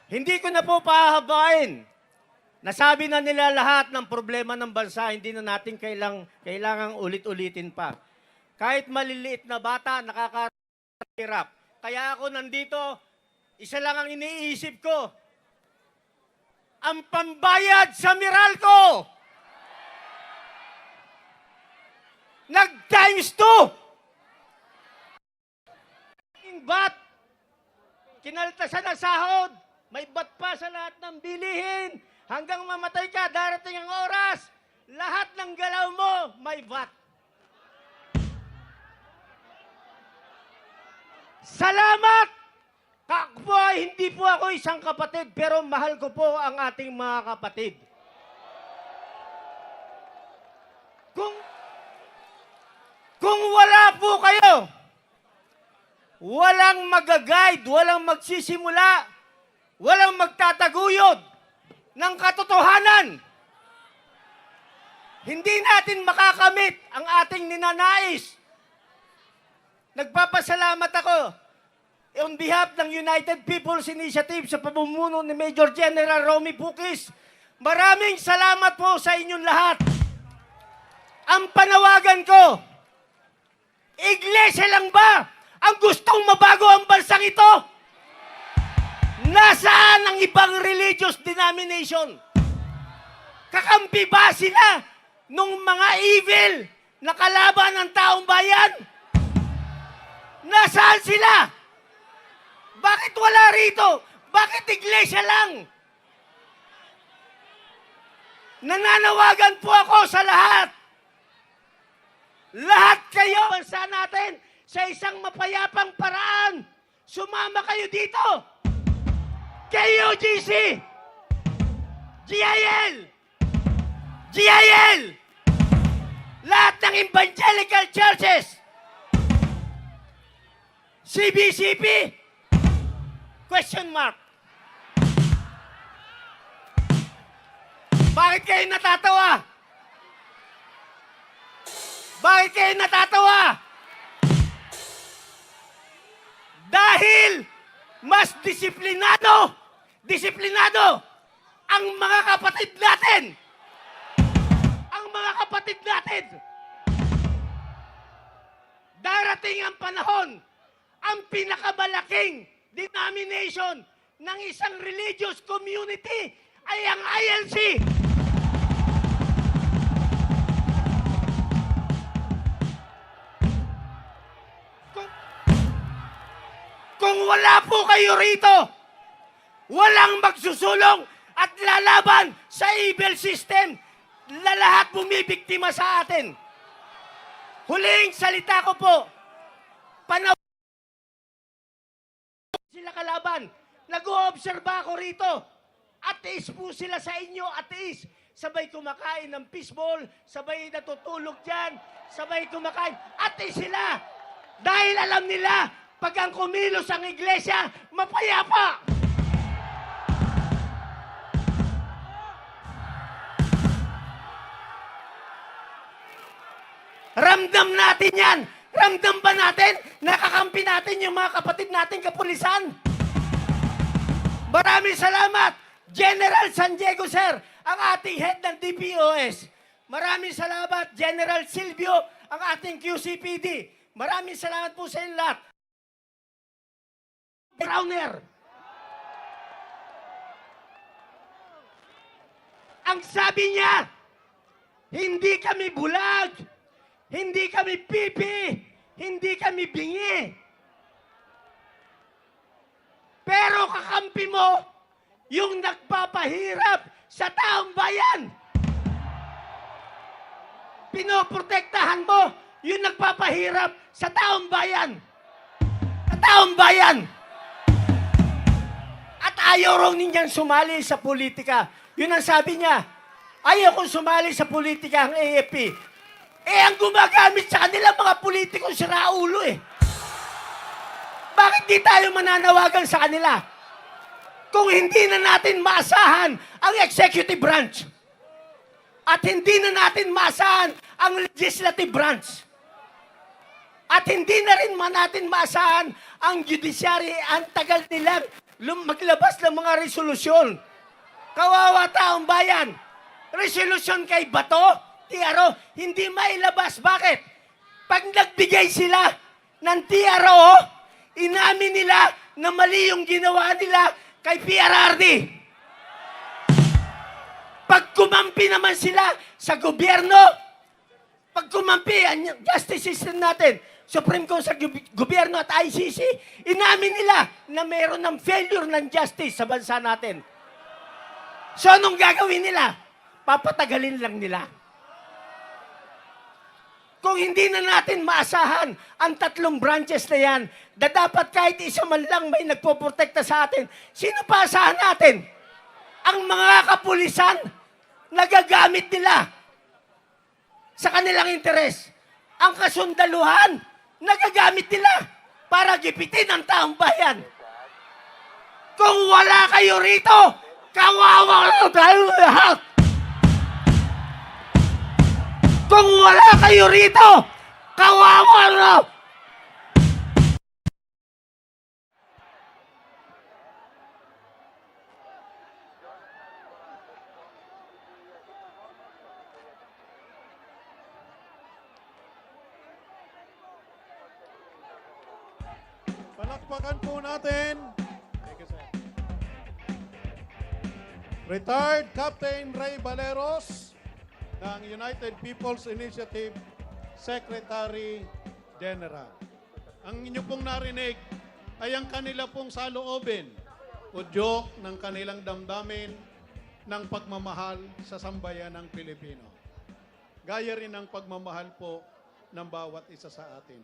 Hindi ko na po pahabain. Nasabi na nila lahat ng problema ng bansa, hindi na natin kailangang ulit-ulitin pa. Kahit maliliit na bata, nakakahirap. Kaya ako nandito, isa lang ang iniisip ko. Ang pambayad sa Meralco! Nag-times 2! Bat! Kinaltasan ang sahod! May bat pa sa lahat ng bilihin! Hanggang mamatay ka, darating ang oras, lahat ng galaw mo, may VAT. Salamat! Ako ay hindi po ako isang kapatid, pero mahal ko po ang ating mga kapatid. Kung wala po kayo, walang mag-guide, walang magsisimula, walang magtataguyod ng katotohanan. Hindi natin makakamit ang ating ninanais. Nagpapasalamat ako on behalf ng United People's Initiative sa pamumuno ni Major General Romy Pukis. Maraming salamat po sa inyong lahat. Ang panawagan ko, iglesia lang ba ang gustong mabago ang bansang ito? Nasaan ang ibang religious denomination? Kakampi ba sila nung mga evil na kalaban ng taong bayan? Nasaan sila? Bakit wala rito? Bakit iglesia lang? Nananawagan po ako sa lahat. Lahat kayo, bansa natin, sa isang mapayapang paraan. Sumama kayo dito. KUGC, GIL, lahat ng evangelical churches, CBCP, question mark. Bakit kayo natatawa? Bakit kayo natatawa? Dahil mas disiplinado ang mga kapatid natin. Ang mga kapatid natin. Darating ang panahon, ang pinakamalaking denomination ng isang religious community ay ang ILC. Kung wala po kayo rito, walang magsusulong at lalaban sa evil system na lahat bumibiktima sa atin. Huling salita ko po, sila kalaban. Nag-oobserba ako rito. Ateis po sila sa inyo, ateis. Sabay kumakain ng fishball, sabay natutulog dyan, sabay kumakain. Ateis sila. Dahil alam nila, pag ang kumilos ang iglesia, mapayapa. Ramdam natin yan. Ramdam ba natin? Nakakampi natin yung mga kapatid natin kapulisan. Maraming salamat, General San Diego, sir, ang ating head ng DPOS. Maraming salamat, General Silvio, ang ating QCPD. Maraming salamat po sa inyo lahat. Browner. Ang sabi niya, hindi kami bulag, hindi kami pipi, hindi kami bingi. Pero kakampi mo yung nagpapahirap sa taong bayan. Pinoprotektahan mo yung nagpapahirap sa taong bayan. Sa taong bayan. At ayaw raw ninyang sumali sa politika. Yun ang sabi niya. Ayaw kong sumali sa politika ang AFP. Ang gumagamit sa kanila mga politikong siraulo eh. Bakit di tayo mananawagan sa kanila? Kung hindi na natin maasahan ang executive branch at hindi na natin maasahan ang legislative branch at hindi na rin natin maasahan ang judiciary, ang tagal nilang maglabas ng mga resolusyon. Kawawa taong bayan. Resolusyon kay Bato, TRO, hindi mailabas. Bakit? Pag nagbigay sila ng TRO, inamin nila na mali yung ginawa nila kay PRRD. Pag kumampi naman sila sa gobyerno, pag kumampi ang justice system natin, Supreme Court sa gobyerno at ICC, inamin nila na mayroon ng failure ng justice sa bansa natin. So, anong gagawin nila? Papatagalin lang nila. Kung hindi na natin maasahan ang 3 branches na yan, na dapat kahit isa man lang may nagpoprotekta sa atin, sino pa asahan natin? Ang mga kapulisan, nagagamit nila sa kanilang interes. Ang kasundaluhan, nagagamit nila para gipitin ang taong bayan. Kung wala kayo rito, kawawa na tayo lahat. Kung wala kayo rito, kawawa na. Palakpakan po natin. Thank you, sir. Retired Captain Ray Valeros ng United People's Initiative Secretary General. Ang inyo pong narinig ay ang kanila pong saloobin, udyok ng kanilang damdamin ng pagmamahal sa sambayan ng Pilipino. Gaya rin ng pagmamahal po ng bawat isa sa atin.